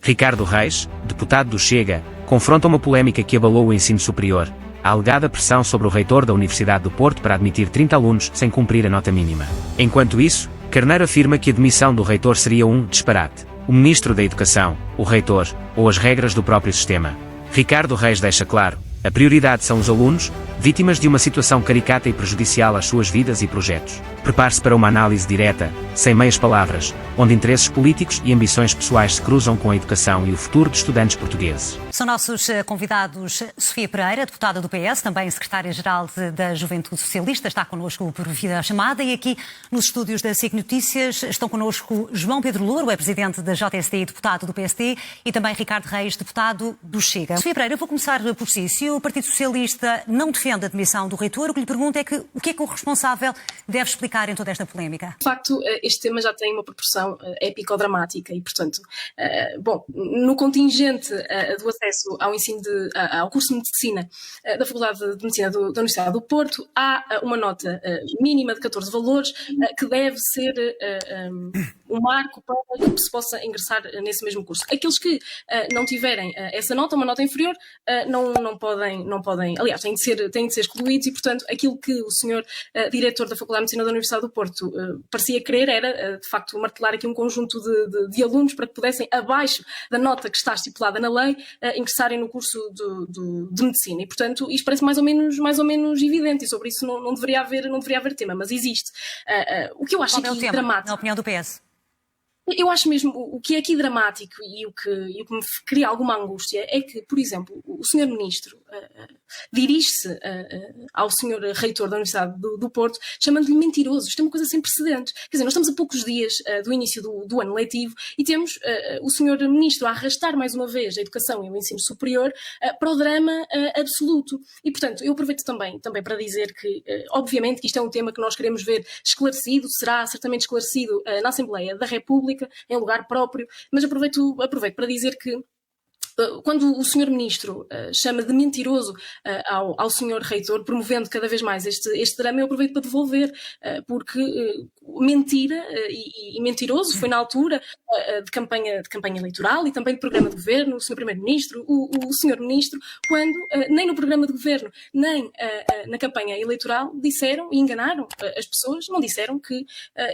Ricardo Reis, deputado do Chega, confronta uma polémica que abalou o ensino superior, a alegada pressão sobre o reitor da Universidade do Porto para admitir 30 alunos sem cumprir a nota mínima. Enquanto isso, Carneiro afirma que a demissão do reitor seria um disparate. O ministro da Educação, o reitor, ou as regras do próprio sistema. Ricardo Reis deixa claro, a prioridade são os alunos, vítimas de uma situação caricata e prejudicial às suas vidas e projetos. Prepare-se para uma análise direta, sem meias palavras, onde interesses políticos e ambições pessoais se cruzam com a educação e o futuro de estudantes portugueses. São nossos convidados Sofia Pereira, deputada do PS, também secretária-geral da Juventude Socialista, está connosco por videochamada, e aqui nos estúdios da SIC Notícias estão connosco João Pedro Louro, é presidente da JSD e deputado do PSD, e também Ricardo Reis, deputado do Chega. Sofia Pereira, eu vou começar por si. Se o Partido Socialista não defende a demissão do reitor, o que lhe pergunto é o que é que o responsável deve explicar em toda esta polémica? De facto, este tema já tem uma proporção épico-dramática e, portanto, no contingente do acesso ao ensino ao curso de Medicina da Faculdade de Medicina da Universidade do Porto, há uma nota mínima de 14 valores que deve ser um marco para que se possa ingressar nesse mesmo curso. Aqueles que não tiverem essa nota, uma nota inferior, não podem, aliás, têm de ser excluídos e, portanto, aquilo que o senhor diretor da Faculdade de Medicina da Universidade do Porto parecia querer era, de facto, martelar aqui um conjunto de alunos para que pudessem, abaixo da nota que está estipulada na lei, ingressarem no curso de Medicina. E, portanto, isto parece mais ou menos evidente e sobre isso não deveria haver tema, mas existe. O que eu acho aqui dramático... Na opinião do PS? Eu acho mesmo, o que é aqui dramático e o que me cria alguma angústia é que, por exemplo, o Sr. Ministro dirige-se ao Sr. Reitor da Universidade do Porto chamando-lhe mentiroso. Isto é uma coisa sem precedentes. Quer dizer, nós estamos a poucos dias do início do ano letivo e temos o Sr. Ministro a arrastar mais uma vez a educação e o ensino superior para o drama absoluto. E, portanto, eu aproveito também para dizer que, obviamente, que isto é um tema que nós queremos ver esclarecido, será certamente esclarecido na Assembleia da República, em lugar próprio, mas aproveito para dizer que quando o Sr. Ministro chama de mentiroso ao Sr. Reitor, promovendo cada vez mais este drama, eu aproveito para devolver, porque mentira e mentiroso foi na altura de campanha eleitoral e também de programa de governo, o Sr. Primeiro-Ministro, o Sr. Ministro, quando nem no programa de governo, nem na campanha eleitoral disseram e enganaram as pessoas, não disseram que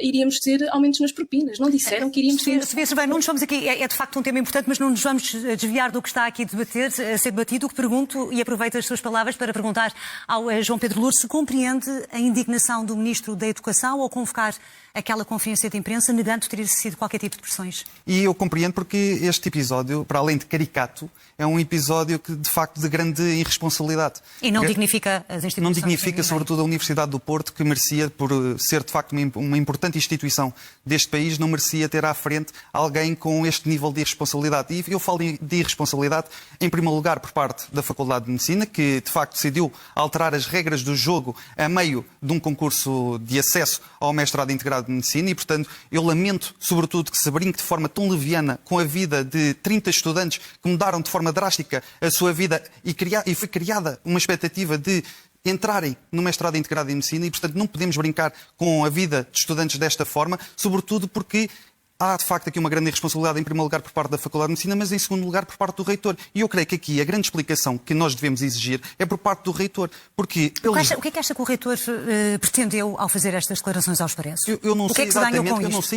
iríamos ter aumentos nas propinas, não disseram que iríamos ter... Sofia, bem, não nos vamos aqui, é de facto um tema importante, mas não nos vamos desviar do que está aqui a ser debatido. O que pergunto, e aproveito as suas palavras para perguntar ao João Pedro Louro se compreende a indignação do Ministro da Educação ao convocar aquela conferência de imprensa negando ter sido qualquer tipo de pressões. E eu compreendo porque este episódio, para além de caricato, é um episódio que, de facto, de grande irresponsabilidade. E não dignifica as instituições. Não dignifica, sobretudo, a Universidade do Porto, que merecia, por ser, de facto, uma importante instituição deste país, não merecia ter à frente alguém com este nível de irresponsabilidade. E eu falo de irresponsabilidade, em primeiro lugar, por parte da Faculdade de Medicina, que, de facto, decidiu alterar as regras do jogo a meio de um concurso de acesso ao mestrado integrado de Medicina e, portanto, eu lamento, sobretudo, que se brinque de forma tão leviana com a vida de 30 estudantes que mudaram de forma drástica a sua vida e foi criada uma expectativa de entrarem no mestrado integrado em Medicina e, portanto, não podemos brincar com a vida de estudantes desta forma, sobretudo porque há, de facto, aqui uma grande irresponsabilidade, em primeiro lugar, por parte da Faculdade de Medicina, mas, em segundo lugar, por parte do reitor. E eu creio que aqui a grande explicação que nós devemos exigir é por parte do reitor. Porque o que é que acha que o reitor pretendeu ao fazer estas declarações aos expressos? Eu não sei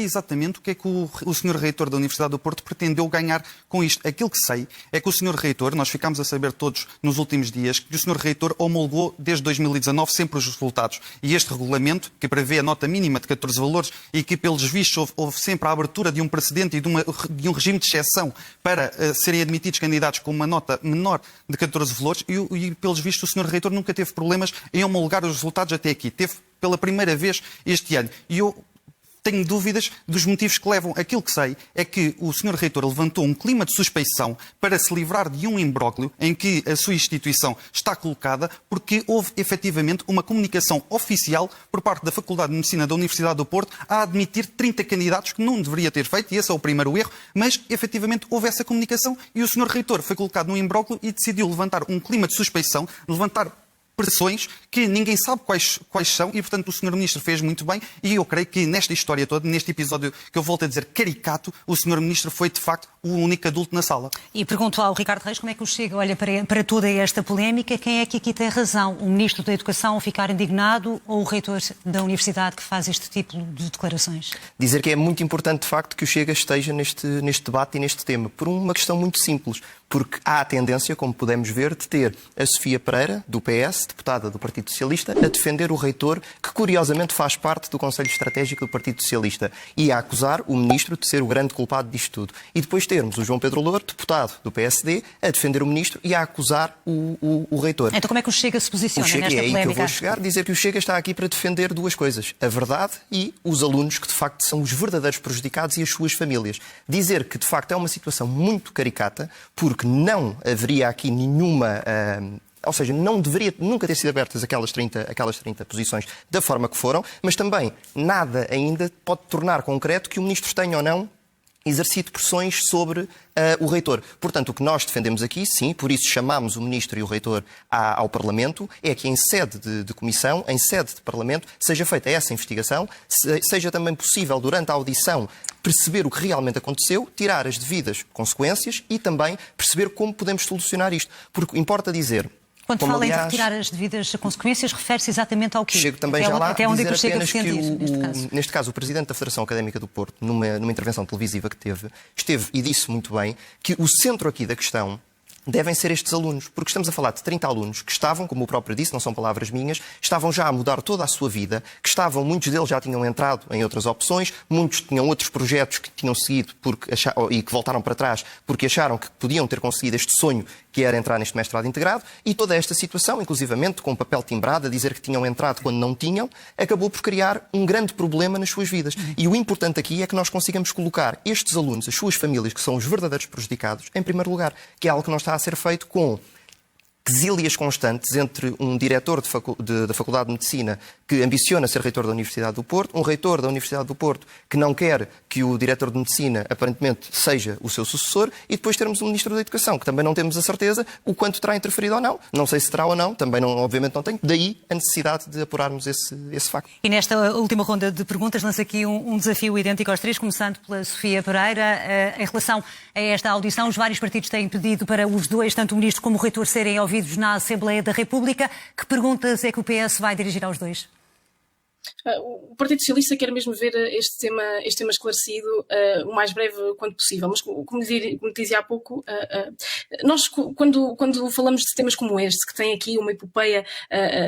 exatamente o que é que o Sr. Reitor da Universidade do Porto pretendeu ganhar com isto. Aquilo que sei é que o Sr. Reitor, nós ficámos a saber todos nos últimos dias, que o Sr. Reitor homologou desde 2019 sempre os resultados. E este regulamento, que prevê a nota mínima de 14 valores e que, pelos vistos, houve sempre a abertura de um precedente e de um regime de exceção para serem admitidos candidatos com uma nota menor de 14 valores e, pelos vistos, o Sr. Reitor nunca teve problemas em homologar os resultados até aqui. Teve pela primeira vez este ano. E eu tenho dúvidas dos motivos que levam. Aquilo que sei é que o Sr. Reitor levantou um clima de suspeição para se livrar de um imbróglio em que a sua instituição está colocada, porque houve efetivamente uma comunicação oficial por parte da Faculdade de Medicina da Universidade do Porto a admitir 30 candidatos que não deveria ter feito, e esse é o primeiro erro, mas efetivamente houve essa comunicação e o Sr. Reitor foi colocado num imbróglio e decidiu levantar um clima de suspeição, levantar pressões que ninguém sabe quais são e, portanto, o Sr. Ministro fez muito bem e eu creio que nesta história toda, neste episódio que eu volto a dizer caricato, o Sr. Ministro foi, de facto, o único adulto na sala. E pergunto ao Ricardo Reis como é que o Chega olha para toda esta polémica. Quem é que aqui tem razão? O Ministro da Educação a ficar indignado ou o Reitor da Universidade que faz este tipo de declarações? Dizer que é muito importante, de facto, que o Chega esteja neste debate e neste tema, por uma questão muito simples. Porque há a tendência, como podemos ver, de ter a Sofia Pereira, do PS, deputada do Partido Socialista, a defender o reitor, que curiosamente faz parte do Conselho Estratégico do Partido Socialista, e a acusar o ministro de ser o grande culpado disto tudo. E depois termos o João Pedro Louro, deputado do PSD, a defender o ministro e a acusar o reitor. Então como é que o Chega se posiciona nesta polémica? É aí que eu vou chegar, dizer que o Chega está aqui para defender duas coisas. A verdade e os alunos, que de facto são os verdadeiros prejudicados, e as suas famílias. Dizer que de facto é uma situação muito caricata, porque não haveria aqui nenhuma... ou seja, não deveria nunca ter sido abertas aquelas 30 posições da forma que foram, mas também nada ainda pode tornar concreto que o Ministro tenha ou não exercido pressões sobre o reitor. Portanto, o que nós defendemos aqui, sim, por isso chamamos o Ministro e o reitor ao Parlamento, é que em sede de comissão, em sede de Parlamento, seja feita essa investigação, seja também possível, durante a audição, perceber o que realmente aconteceu, tirar as devidas consequências e também perceber como podemos solucionar isto. Porque importa dizer... Quando fala em retirar as devidas consequês, refere-se exatamente ao quê? Chego também já lá até onde é que o Chega defende isso, neste caso? Neste caso, o Presidente da Federação Académica do Porto, numa intervenção televisiva que esteve e disse muito bem que o centro aqui da questão devem ser estes alunos, porque estamos a falar de 30 alunos que estavam, como o próprio disse, não são palavras minhas, estavam já a mudar toda a sua vida, muitos deles já tinham entrado em outras opções, muitos tinham outros projetos que tinham seguido e que voltaram para trás porque acharam que podiam ter conseguido este sonho que era entrar neste mestrado integrado, e toda esta situação, inclusivamente com papel timbrado, a dizer que tinham entrado quando não tinham, acabou por criar um grande problema nas suas vidas. E o importante aqui é que nós consigamos colocar estes alunos, as suas famílias, que são os verdadeiros prejudicados, em primeiro lugar, que é algo que não está a ser feito com quesílias constantes entre um diretor da Faculdade de Medicina que ambiciona ser reitor da Universidade do Porto, um reitor da Universidade do Porto que não quer que o diretor de Medicina, aparentemente, seja o seu sucessor, e depois termos um Ministro da Educação, que também não temos a certeza o quanto terá interferido ou não. Não sei se terá ou não, também obviamente não tenho. Daí a necessidade de apurarmos esse facto. E nesta última ronda de perguntas, lança aqui um desafio idêntico aos três, começando pela Sofia Pereira. Em relação a esta audição, os vários partidos têm pedido para os dois, tanto o Ministro como o reitor, serem ouvidos na Assembleia da República. Que perguntas é que o PS vai dirigir aos dois? O Partido Socialista quer mesmo ver este tema esclarecido o mais breve quanto possível, mas como dizia há pouco, nós quando falamos de temas como este, que tem aqui uma epopeia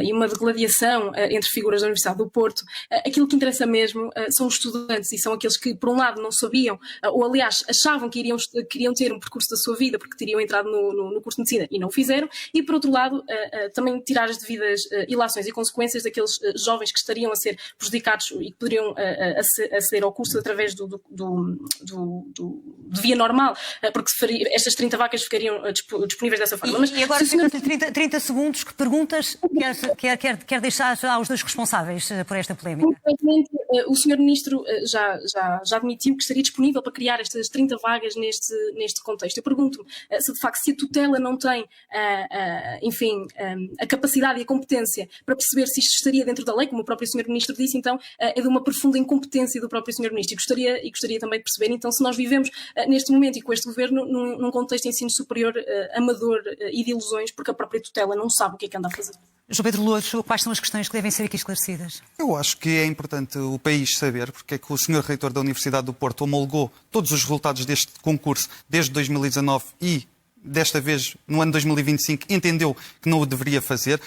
e uma degladiação entre figuras da Universidade do Porto, aquilo que interessa mesmo são os estudantes, e são aqueles que, por um lado, não sabiam, ou aliás, achavam que queriam ter um percurso da sua vida porque teriam entrado no curso de Medicina e não o fizeram, e por outro lado, também tirar as devidas ilações e consequências daqueles jovens que estariam a ser prejudicados e que poderiam aceder ao curso através de via normal, porque estas 30 vacas ficariam disponíveis dessa forma. Mas, e agora, 30 segundos, que perguntas quer deixar aos dois responsáveis por esta polémica? O Sr. Ministro já admitiu que estaria disponível para criar estas 30 vagas neste contexto. Eu pergunto-me se, de facto, se a tutela não tem, a capacidade e a competência para perceber se isto estaria dentro da lei, como o próprio Sr. Ministro disse, então é de uma profunda incompetência do próprio Sr. Ministro. E gostaria também de perceber, então, se nós vivemos neste momento e com este governo num contexto de ensino superior amador e de ilusões, porque a própria tutela não sabe o que é que anda a fazer. João Pedro Louro, quais são as questões que devem ser aqui esclarecidas? Eu acho que é importante o país saber porque é que o Sr. Reitor da Universidade do Porto homologou todos os resultados deste concurso desde 2019 e, desta vez, no ano 2025, entendeu que não o deveria fazer.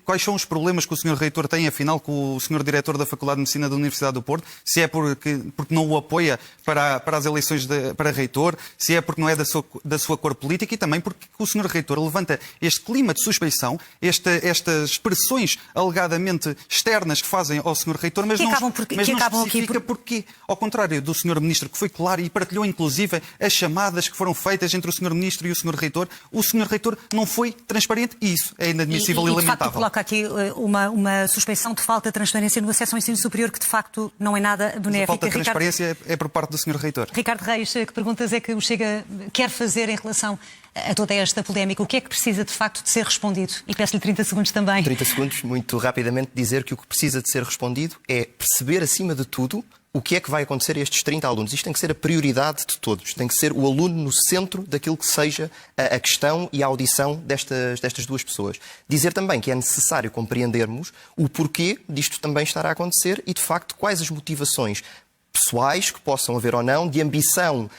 Quais são os problemas que o Sr. Reitor tem, afinal, com o Sr. Diretor da Faculdade de Medicina da Universidade do Porto? Se é porque não o apoia para as eleições para reitor, se é porque não é da sua cor política, e também porque o Sr. Reitor levanta este clima de suspeição, estas expressões alegadamente externas que fazem ao Sr. Reitor, mas não especifica porque, ao contrário do Sr. Ministro, que foi claro e partilhou, inclusive, as chamadas que foram feitas entre o Sr. Ministro e o Sr. Reitor não foi transparente e isso é inadmissível e de facto, lamentável. coloca aqui uma suspeição de falta de transparência no acesso ao ensino superior que de facto não é nada benéfica. A falta de transparência é por parte do Sr. Reitor. Ricardo Reis, que perguntas é que o Chega quer fazer em relação a toda esta polémica? O que é que precisa de facto de ser respondido? E peço-lhe 30 segundos também. 30 segundos, muito rapidamente, dizer que o que precisa de ser respondido é perceber, acima de tudo, o que é que vai acontecer a estes 30 alunos. Isto tem que ser a prioridade de todos. Tem que ser o aluno no centro daquilo que seja a questão e a audição destas duas pessoas. Dizer também que é necessário compreendermos o porquê disto também estar a acontecer e, de facto, quais as motivações pessoais que possam haver ou não, de ambição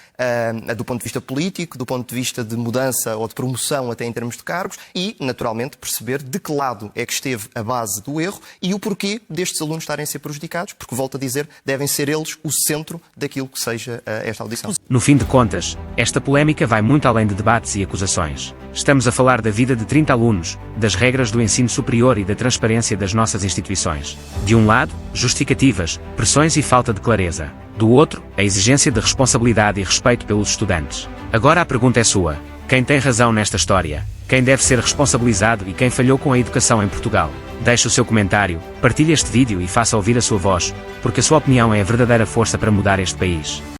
do ponto de vista político, do ponto de vista de mudança ou de promoção até em termos de cargos e, naturalmente, perceber de que lado é que esteve a base do erro e o porquê destes alunos estarem a ser prejudicados, porque, volto a dizer, devem ser eles o centro daquilo que seja esta audição. No fim de contas, esta polémica vai muito além de debates e acusações. Estamos a falar da vida de 30 alunos, das regras do ensino superior e da transparência das nossas instituições. De um lado, justificativas, pressões e falta de clareza. Do outro, a exigência de responsabilidade e respeito pelos estudantes. Agora a pergunta é sua. Quem tem razão nesta história? Quem deve ser responsabilizado e quem falhou com a educação em Portugal? Deixe o seu comentário, partilhe este vídeo e faça ouvir a sua voz, porque a sua opinião é a verdadeira força para mudar este país.